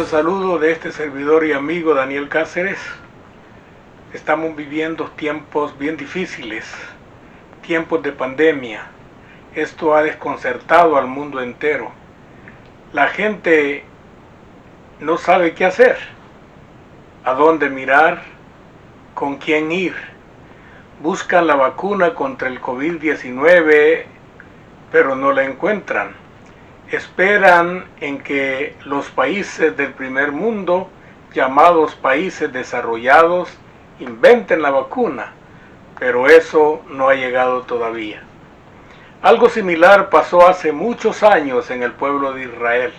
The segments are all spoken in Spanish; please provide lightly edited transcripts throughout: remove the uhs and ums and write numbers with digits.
cordial saludo de este servidor y amigo Daniel Cáceres. Estamos viviendo tiempos bien difíciles, tiempos de pandemia. Esto ha desconcertado al mundo entero. La gente no sabe qué hacer, a dónde mirar, con quién ir. Buscan la vacuna contra el COVID-19, pero no la encuentran. Esperan en que los países del primer mundo, llamados países desarrollados, inventen la vacuna, pero eso no ha llegado todavía. Algo similar pasó hace muchos años en el pueblo de Israel.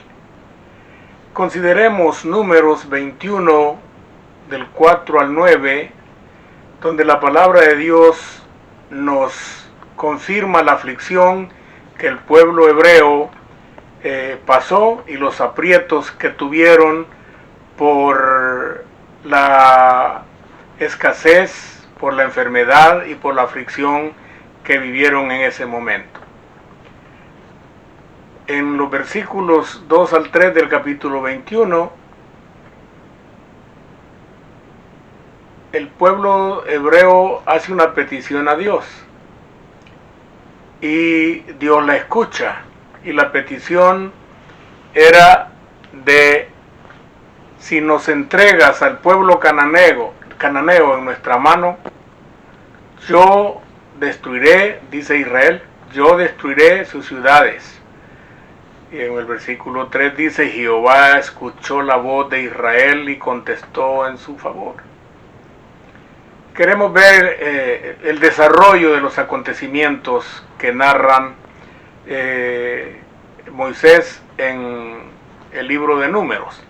Consideremos Números 21, del 4 al 9, donde la palabra de Dios nos confirma la aflicción que el pueblo hebreo pasó y los aprietos que tuvieron por la escasez, por la enfermedad y por la aflicción que vivieron en ese momento. En los versículos 2 al 3 del capítulo 21, el pueblo hebreo hace una petición a Dios y Dios la escucha. Y la petición era de: si nos entregas al pueblo cananeo en nuestra mano, yo destruiré, dice Israel, yo destruiré sus ciudades. Y en el versículo 3 dice: Jehová escuchó la voz de Israel y contestó en su favor. Queremos ver el desarrollo de los acontecimientos que narran Moisés en el libro de Números.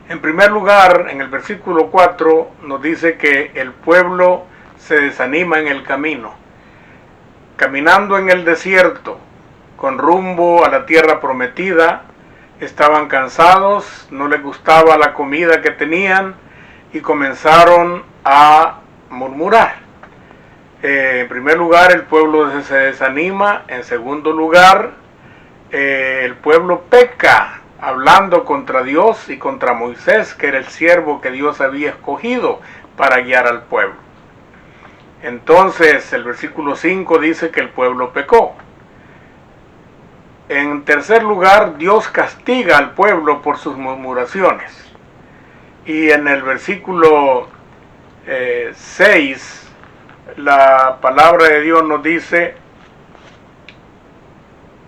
En primer lugar, en el versículo 4 nos dice que el pueblo se desanima en el camino. Caminando en el desierto, con rumbo a la tierra prometida, estaban cansados, no les gustaba la comida que tenían y comenzaron a murmurar. En primer lugar, el pueblo se desanima. En segundo lugar, el pueblo peca, hablando contra Dios y contra Moisés, que era el siervo que Dios había escogido para guiar al pueblo. Entonces, el versículo 5 dice que el pueblo pecó. En tercer lugar, Dios castiga al pueblo por sus murmuraciones. Y en el versículo 6, la palabra de Dios nos dice: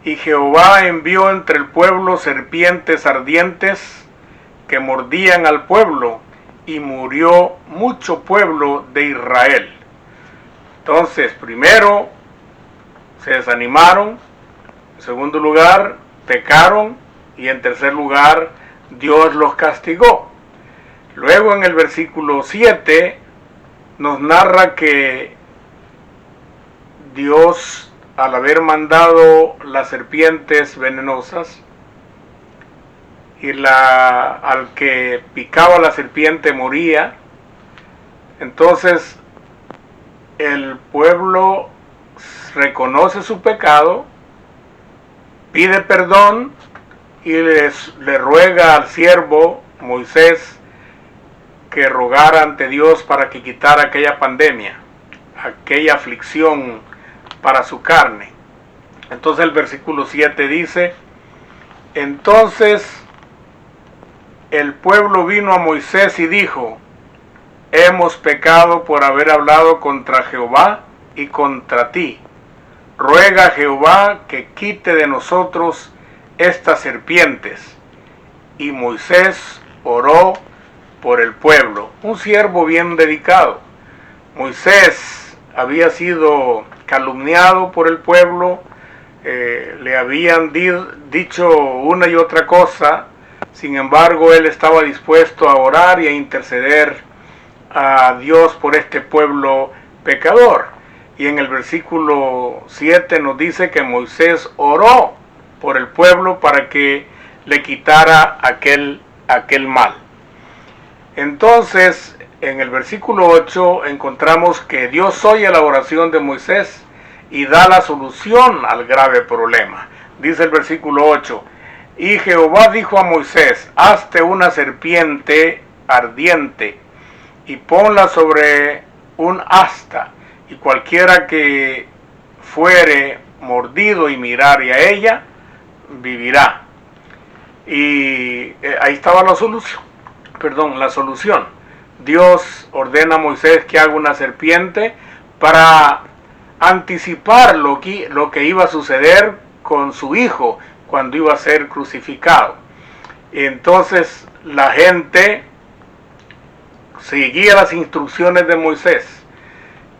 y Jehová envió entre el pueblo serpientes ardientes que mordían al pueblo, y murió mucho pueblo de Israel. Entonces, primero se desanimaron, en segundo lugar pecaron, y en tercer lugar Dios los castigó. Luego en el versículo 7 nos narra que Dios, al haber mandado las serpientes venenosas, y al que picaba la serpiente moría, entonces el pueblo reconoce su pecado, pide perdón y le ruega al siervo Moisés que rogara ante Dios para que quitara aquella pandemia, aquella aflicción para su carne. Entonces el versículo 7 dice: entonces el pueblo vino a Moisés y dijo: hemos pecado por haber hablado contra Jehová y contra ti. Ruega a Jehová que quite de nosotros estas serpientes. Y Moisés oró por el pueblo. Un siervo bien dedicado. Moisés había sido calumniado por el pueblo, le habían dicho una y otra cosa. Sin embargo, él estaba dispuesto a orar y a interceder a Dios por este pueblo pecador. Y en el versículo 7 nos dice que Moisés oró por el pueblo para que le quitara aquel mal. Entonces, en el versículo 8 encontramos que Dios oye la oración de Moisés y da la solución al grave problema. Dice el versículo 8: Y Jehová dijo a Moisés, hazte una serpiente ardiente y ponla sobre un asta, y cualquiera que fuere mordido y mirare a ella, vivirá. Y ahí estaba la solución. La solución. Dios ordena a Moisés que haga una serpiente para anticipar lo que iba a suceder con su hijo cuando iba a ser crucificado. Entonces la gente seguía las instrucciones de Moisés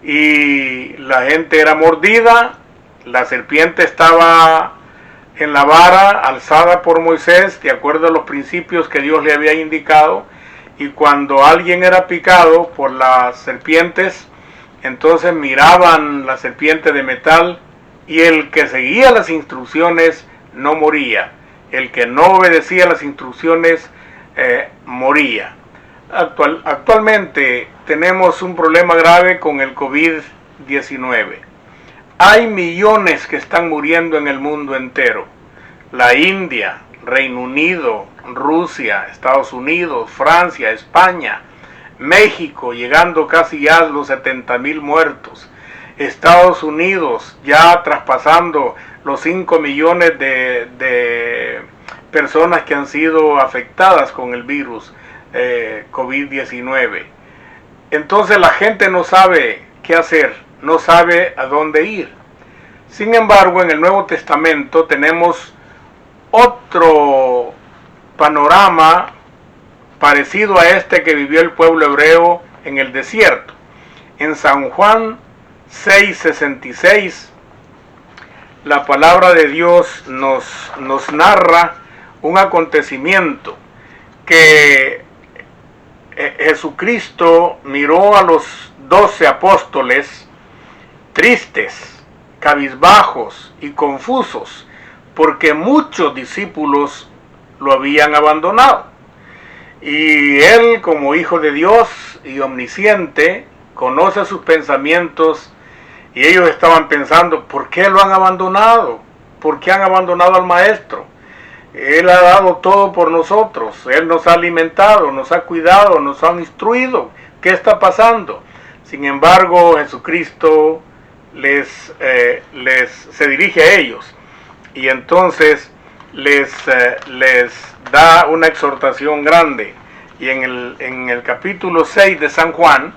y la gente era mordida. La serpiente estaba en la vara alzada por Moisés de acuerdo a los principios que Dios le había indicado, y cuando alguien era picado por las serpientes, entonces miraban la serpiente de metal, y el que seguía las instrucciones no moría, el que no obedecía las instrucciones moría. Actualmente tenemos un problema grave con el COVID-19. Hay millones que están muriendo en el mundo entero. La India, Reino Unido, Rusia, Estados Unidos, Francia, España, México, llegando casi ya a los 70,000 muertos. Estados Unidos ya traspasando los 5 millones de personas que han sido afectadas con el virus COVID-19. Entonces la gente no sabe qué hacer, no sabe a dónde ir. Sin embargo, en el Nuevo Testamento tenemos otro panorama parecido a este que vivió el pueblo hebreo en el desierto. En San Juan 6:66, la palabra de Dios nos narra un acontecimiento que Jesucristo miró a los 12 apóstoles tristes, cabizbajos y confusos, porque muchos discípulos lo habían abandonado. Y él, como hijo de Dios y omnisciente, conoce sus pensamientos, y ellos estaban pensando, ¿por qué lo han abandonado? ¿Por qué han abandonado al Maestro? Él ha dado todo por nosotros, Él nos ha alimentado, nos ha cuidado, nos ha instruido. ¿Qué está pasando? Sin embargo, Jesucristo se dirige a ellos, y entonces les da una exhortación grande. Y en el capítulo 6 de San Juan,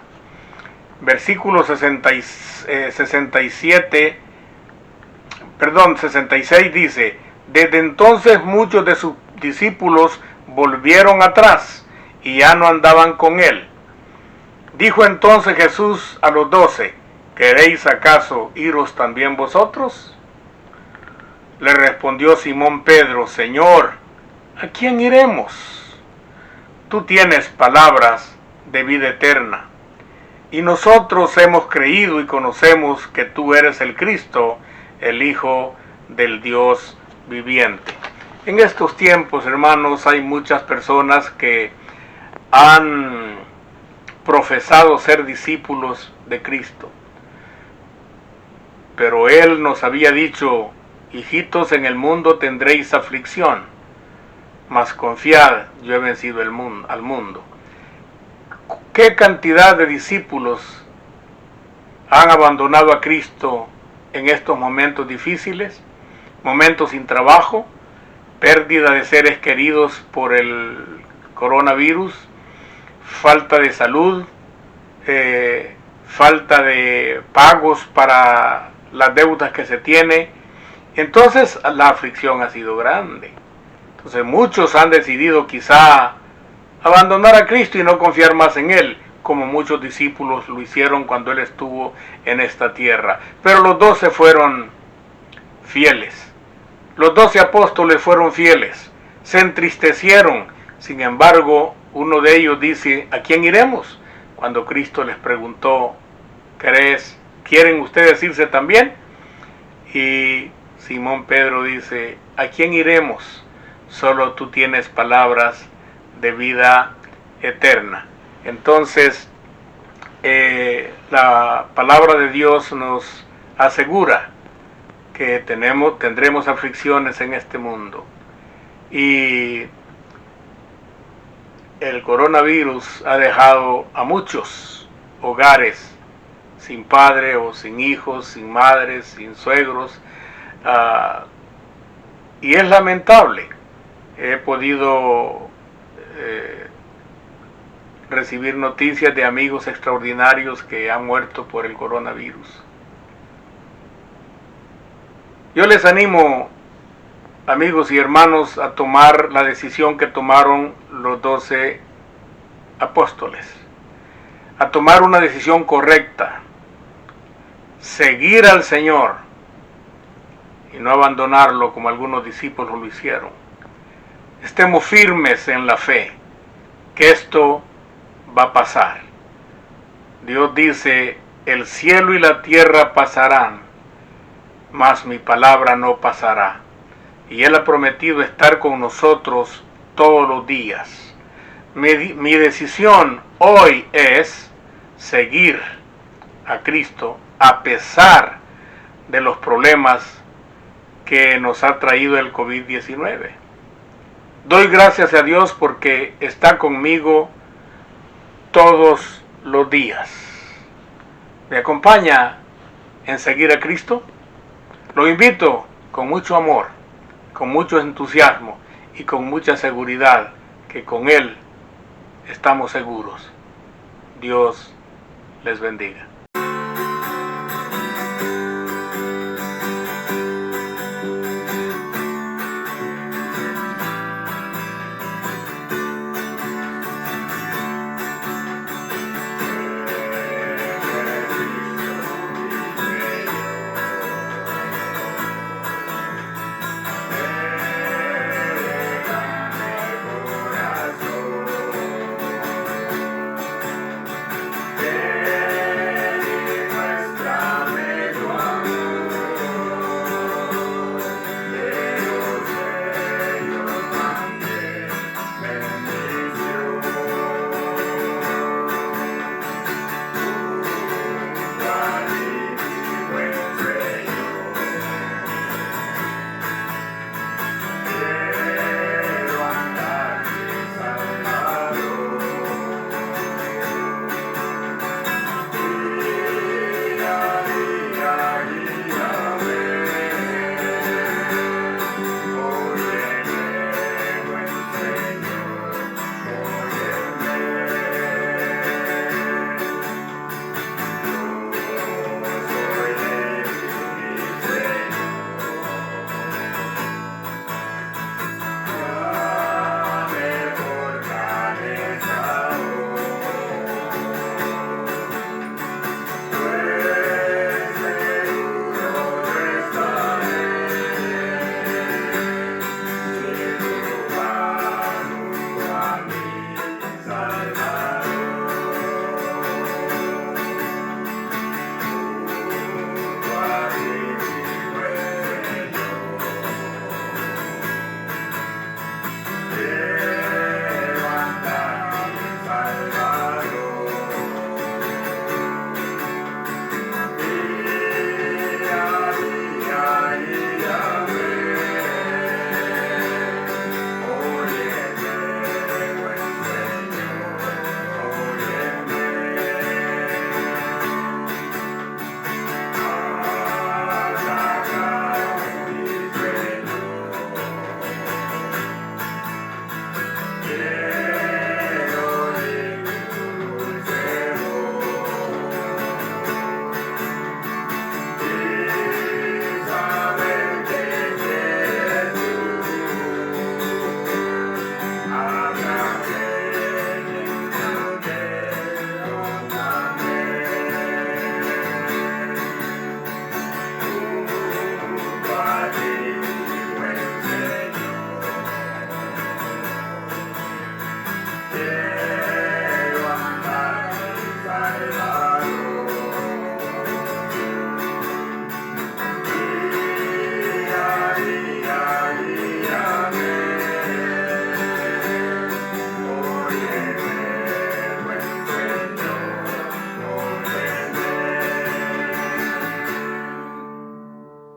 versículo 66 dice: desde entonces muchos de sus discípulos volvieron atrás y ya no andaban con él. Dijo entonces Jesús a los 12: ¿queréis acaso iros también vosotros? Le respondió Simón Pedro: Señor, ¿a quién iremos? Tú tienes palabras de vida eterna, y nosotros hemos creído y conocemos que tú eres el Cristo, el Hijo del Dios viviente. En estos tiempos, hermanos, hay muchas personas que han profesado ser discípulos de Cristo, pero Él nos había dicho: hijitos, en el mundo tendréis aflicción, mas confiad, yo he vencido al mundo. ¿Qué cantidad de discípulos han abandonado a Cristo en estos momentos difíciles? Momentos sin trabajo, pérdida de seres queridos por el coronavirus, falta de salud, falta de pagos para las deudas que se tiene. Entonces la aflicción ha sido grande. Entonces muchos han decidido quizá abandonar a Cristo y no confiar más en Él, como muchos discípulos lo hicieron cuando Él estuvo en esta tierra. Pero los 12 fueron fieles. Los 12 apóstoles fueron fieles. Se entristecieron. Sin embargo, uno de ellos dice: ¿a quién iremos? Cuando Cristo les preguntó: ¿quieren ustedes irse también? Y Simón Pedro dice: ¿a quién iremos? Solo tú tienes palabras de vida eterna. Entonces, la palabra de Dios nos asegura que tendremos aflicciones en este mundo. Y el coronavirus ha dejado a muchos hogares sin padre o sin hijos, sin madres, sin suegros, y es lamentable. He podido recibir noticias de amigos extraordinarios que han muerto por el coronavirus. Yo les animo, amigos y hermanos, a tomar la decisión que tomaron los 12 apóstoles, a tomar una decisión correcta, seguir al Señor y no abandonarlo como algunos discípulos lo hicieron. Estemos firmes en la fe, que esto va a pasar. Dios dice, el cielo y la tierra pasarán, mas mi palabra no pasará. Y Él ha prometido estar con nosotros todos los días. Mi decisión hoy es seguir a Cristo a pesar de los problemas que nos ha traído el COVID-19. Doy gracias a Dios porque está conmigo todos los días. ¿Me acompaña en seguir a Cristo? Lo invito con mucho amor, con mucho entusiasmo y con mucha seguridad que con Él estamos seguros. Dios les bendiga.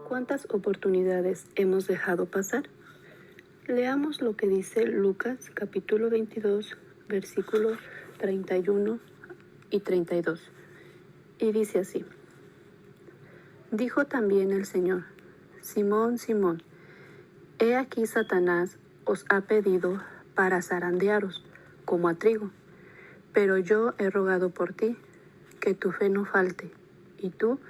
¿Cuántas oportunidades hemos dejado pasar? Leamos lo que dice Lucas capítulo 22, versículos 31 y 32. Y dice así: Dijo también el Señor: Simón, Simón, he aquí Satanás os ha pedido para zarandearos como a trigo, pero yo he rogado por ti, que tu fe no falte, y tú,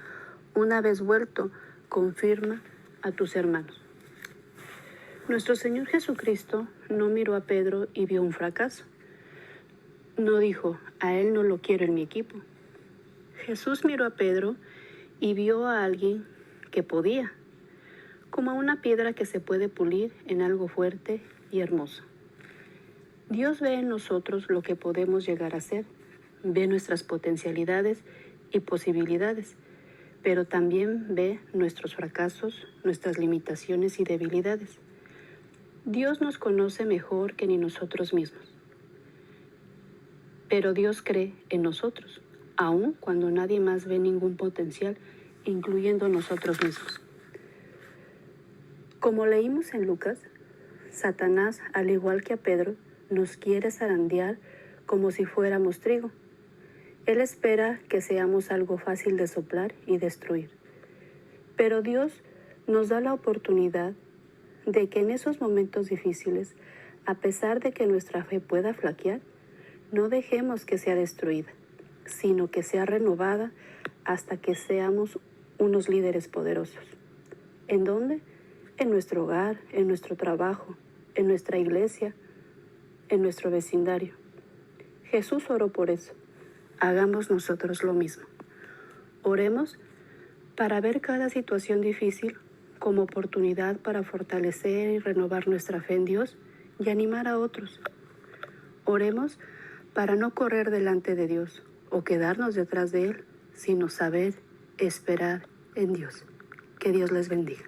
una vez vuelto, confirma a tus hermanos. Nuestro Señor Jesucristo no miró a Pedro y vio un fracaso. No dijo: a él no lo quiero en mi equipo. Jesús miró a Pedro y vio a alguien que podía, como a una piedra que se puede pulir en algo fuerte y hermoso. Dios ve en nosotros lo que podemos llegar a ser, ve nuestras potencialidades y posibilidades, pero también ve nuestros fracasos, nuestras limitaciones y debilidades. Dios nos conoce mejor que ni nosotros mismos, pero Dios cree en nosotros, aun cuando nadie más ve ningún potencial, incluyendo nosotros mismos. Como leímos en Lucas, Satanás, al igual que a Pedro, nos quiere zarandear como si fuéramos trigo. Él espera que seamos algo fácil de soplar y destruir. Pero Dios nos da la oportunidad de que en esos momentos difíciles, a pesar de que nuestra fe pueda flaquear, no dejemos que sea destruida, sino que sea renovada hasta que seamos unos líderes poderosos. ¿En dónde? En nuestro hogar, en nuestro trabajo, en nuestra iglesia, en nuestro vecindario. Jesús oró por eso. Hagamos nosotros lo mismo. Oremos para ver cada situación difícil como oportunidad para fortalecer y renovar nuestra fe en Dios y animar a otros. Oremos para no correr delante de Dios o quedarnos detrás de Él, sino saber esperar en Dios. Que Dios les bendiga.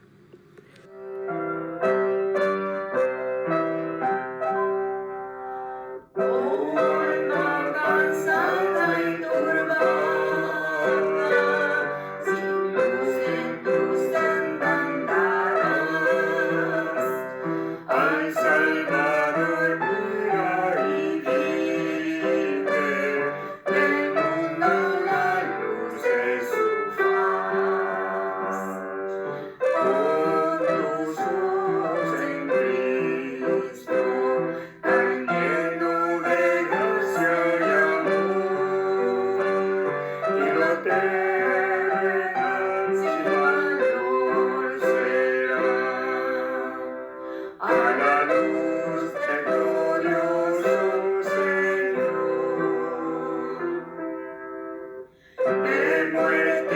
Muerte.